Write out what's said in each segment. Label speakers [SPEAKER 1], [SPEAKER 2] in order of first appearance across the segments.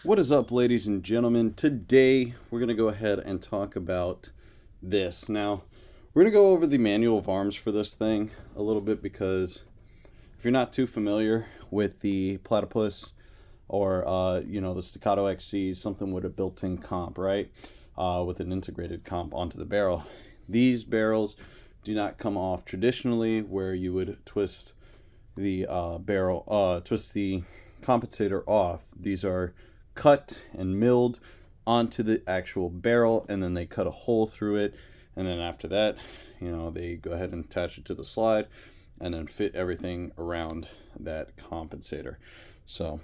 [SPEAKER 1] What is up, ladies and gentlemen? Today we're going to go ahead and talk about this. Now, we're going to go over the manual of arms for this thing a little bit because if you're not too familiar with the platypus or the Staccato XC, something with a built-in comp, right? With an integrated comp onto the barrel. These barrels do not come off traditionally where you would twist the twist the compensator off. These are cut and milled onto the actual barrel, and then they cut a hole through it, and then after that, they go ahead and attach it to the slide and then fit everything around that compensator. So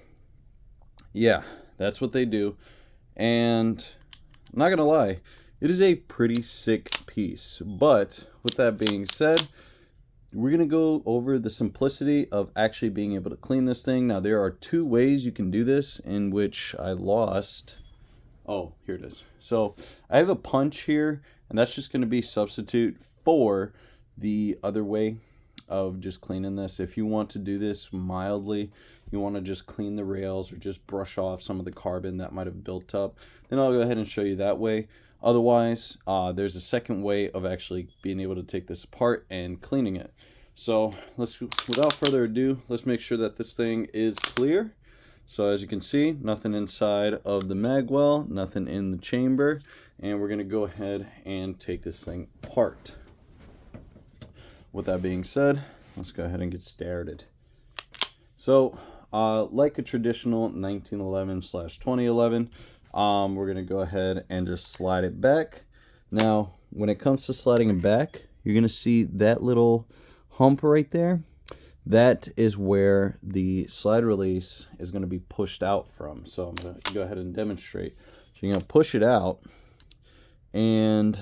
[SPEAKER 1] yeah, that's what they do. And I'm not gonna lie, it is a pretty sick piece. But with that being said, we're going to go over the simplicity of actually being able to clean this thing. Now, there are two ways you can do this, in which I lost. Oh, here it is. So I have a punch here, and that's just going to be substitute for the other way of just cleaning this. If you want to do this mildly, you want to just clean the rails or just brush off some of the carbon that might have built up, then I'll go ahead and show you that way. Otherwise, there's a second way of actually being able to take this apart and cleaning it. So without further ado, let's make sure that this thing is clear. So as you can see, nothing inside of the mag well, nothing in the chamber, and we're going to go ahead and take this thing apart. With that being said, let's go ahead and get started. So like a traditional 1911/2011, we're going to go ahead and just slide it back. Now, when it comes to sliding it back, you're going to see that little hump right there. That is where the slide release is going to be pushed out from. So I'm going to go ahead and demonstrate. So you're going to push it out, and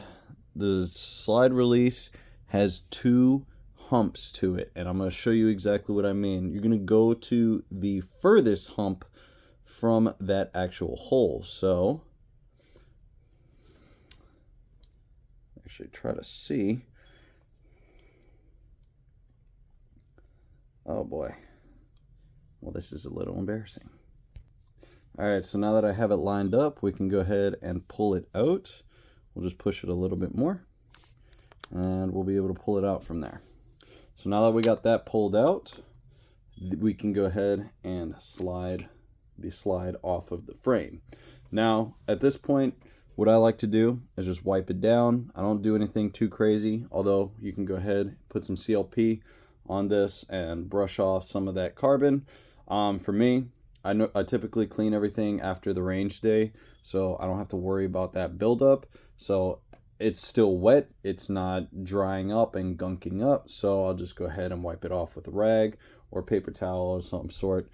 [SPEAKER 1] the slide release has two humps to it. And I'm going to show you exactly what I mean. You're going to go to the furthest hump from that actual hole. So actually try to see. Oh boy. Well, this is a little embarrassing. All right, so now that I have it lined up, we can go ahead and pull it out. We'll just push it a little bit more, and we'll be able to pull it out from there. So now that we got that pulled out, we can go ahead and slide the slide off of the frame. Now, at this point, what I like to do is just wipe it down. I don't do anything too crazy, although you can go ahead, put some CLP on this and brush off some of that carbon. For me, I typically clean everything after the range day, so I don't have to worry about that buildup. So it's still wet, it's not drying up and gunking up, so I'll just go ahead and wipe it off with a rag or paper towel of some sort.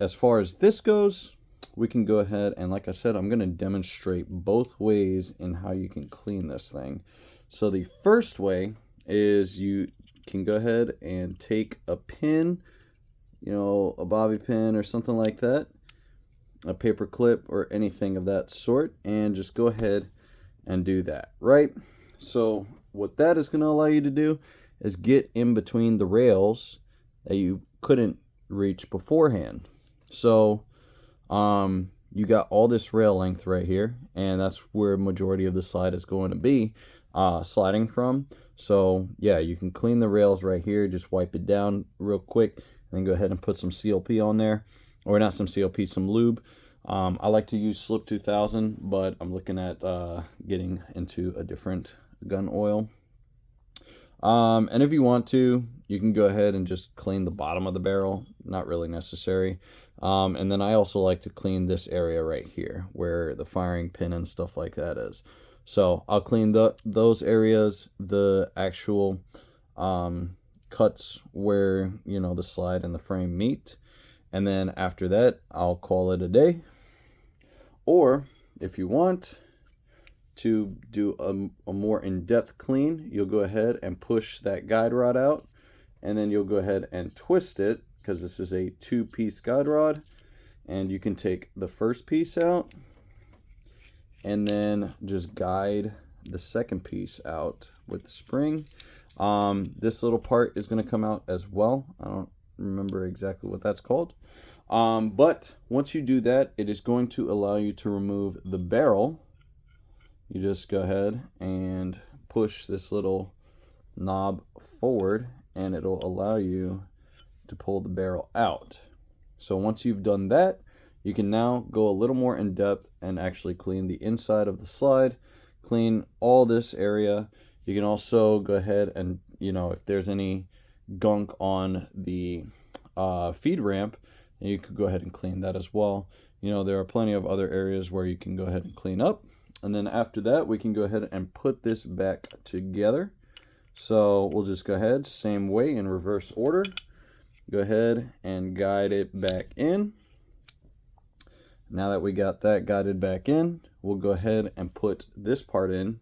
[SPEAKER 1] As far as this goes, we can go ahead and, like I said, I'm going to demonstrate both ways in how you can clean this thing. So the first way is you can go ahead and take a pin, a bobby pin or something like that, a paper clip or anything of that sort, and just go ahead and do that, right? So what that is going to allow you to do is get in between the rails that you couldn't reach beforehand. So you got all this rail length right here, and that's where majority of the slide is going to be sliding from. So yeah, you can clean the rails right here, just wipe it down real quick, and then go ahead and put some CLP on there, or not some CLP, some lube. I like to use Slip 2000, but I'm looking at getting into a different gun oil. And if you want to, you can go ahead and just clean the bottom of the barrel. Not really necessary. And then I also like to clean this area right here where the firing pin and stuff like that is. So I'll clean those areas, the actual cuts where the slide and the frame meet, and then after that I'll call it a day. Or if you want to do a more in-depth clean, you'll go ahead and push that guide rod out, and then you'll go ahead and twist it, because this is a 2-piece guide rod, and you can take the first piece out and then just guide the second piece out with the spring. This little part is going to come out as well. I don't remember exactly what that's called. But once you do that, it is going to allow you to remove the barrel. You just go ahead and push this little knob forward, and it'll allow you to pull the barrel out. So once you've done that, you can now go a little more in depth and actually clean the inside of the slide, clean all this area. You can also go ahead and, if there's any gunk on the feed ramp, you could go ahead and clean that as well. There are plenty of other areas where you can go ahead and clean up. And then after that, we can go ahead and put this back together. So we'll just go ahead, same way in reverse order. Go ahead and guide it back in. Now that we got that guided back in, we'll go ahead and put this part in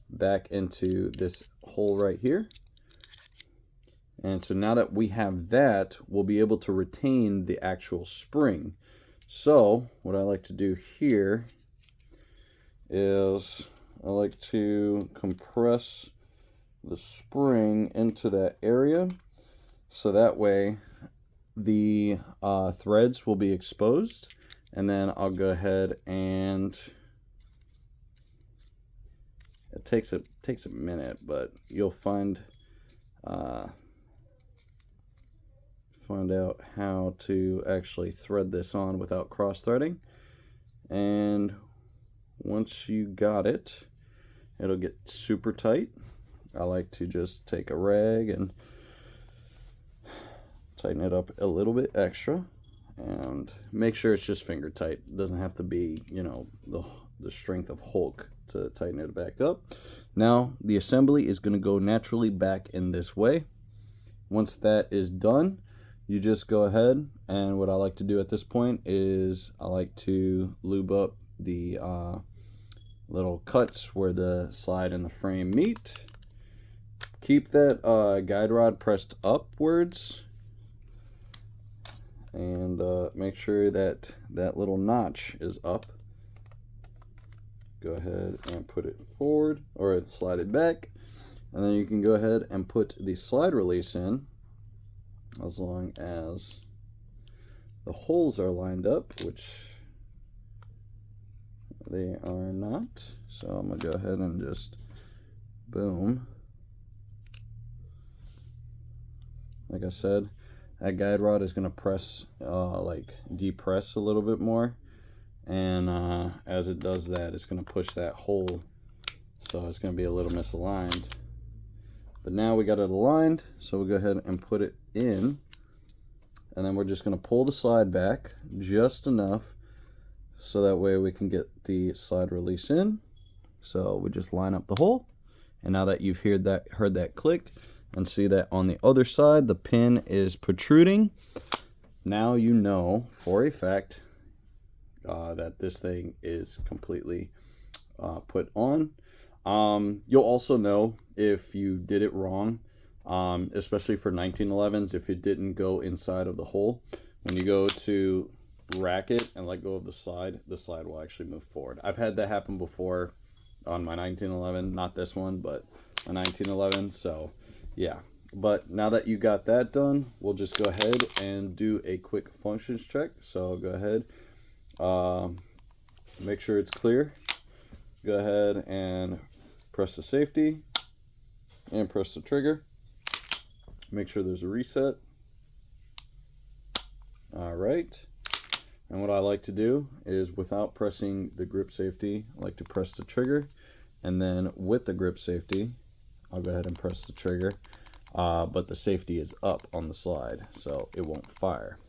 [SPEAKER 1] back into this hole right here. And so now that we have that, we'll be able to retain the actual spring. So what I like to do here is I like to compress the spring into that area, so that way the threads will be exposed. And then I'll go ahead and it takes a minute, but you'll find out how to actually thread this on without cross threading. And once you got it, it'll get super tight. I like to just take a rag and tighten it up a little bit extra and make sure it's just finger tight. It doesn't have to be, the strength of Hulk to tighten it back up. Now the assembly is going to go naturally back in this way. Once that is done, you just go ahead, and what I like to do at this point is I like to lube up the little cuts where the slide and the frame meet. Keep that guide rod pressed upwards, and make sure that that little notch is up. Go ahead and put it forward, or slide it back, and then you can go ahead and put the slide release in, as long as the holes are lined up, which they are not. So I'm gonna go ahead and just boom. Like I said, that guide rod is gonna press, depress a little bit more, and as it does that, it's gonna push that hole, so it's gonna be a little misaligned. But now we got it aligned, so we'll go ahead and put it in, and then we're just gonna pull the slide back just enough so that way we can get the slide release in. So we just line up the hole, and now that you've heard that click and see that on the other side the pin is protruding, now you know for a fact that this thing is completely put on. You'll also know if you did it wrong, especially for 1911s, if it didn't go inside of the hole. When you go to rack it and let go of the slide will actually move forward. I've had that happen before on my 1911, not this one, but my 1911. So yeah, but now that you got that done, we'll just go ahead and do a quick functions check. So go ahead, make sure it's clear. Go ahead and press the safety and press the trigger. Make sure there's a reset. All right. And what I like to do is, without pressing the grip safety, I like to press the trigger, and then with the grip safety, I'll go ahead and press the trigger, but the safety is up on the slide, so it won't fire.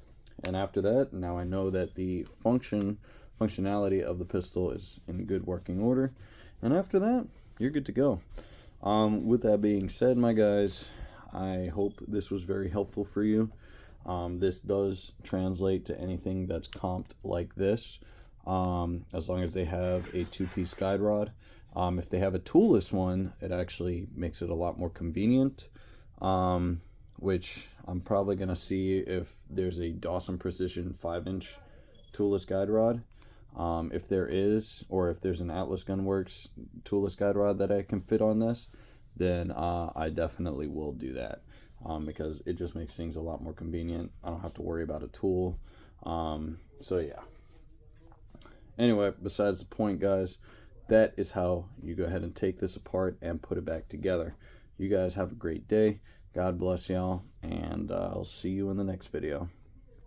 [SPEAKER 1] And after that, now I know that the functionality of the pistol is in good working order, and after that, you're good to go. With that being said, my guys, I hope this was very helpful for you. This does translate to anything that's comped like this, as long as they have a two-piece guide rod. If they have a toolless one, it actually makes it a lot more convenient, which I'm probably going to see if there's a Dawson Precision 5-inch toolless guide rod. If there is, or if there's an Atlas Gunworks toolless guide rod that I can fit on this, then I definitely will do that. Because it just makes things a lot more convenient. I don't have to worry about a tool. So yeah. Anyway, besides the point, guys, that is how you go ahead and take this apart and put it back together. You guys have a great day. God bless y'all, and I'll see you in the next video.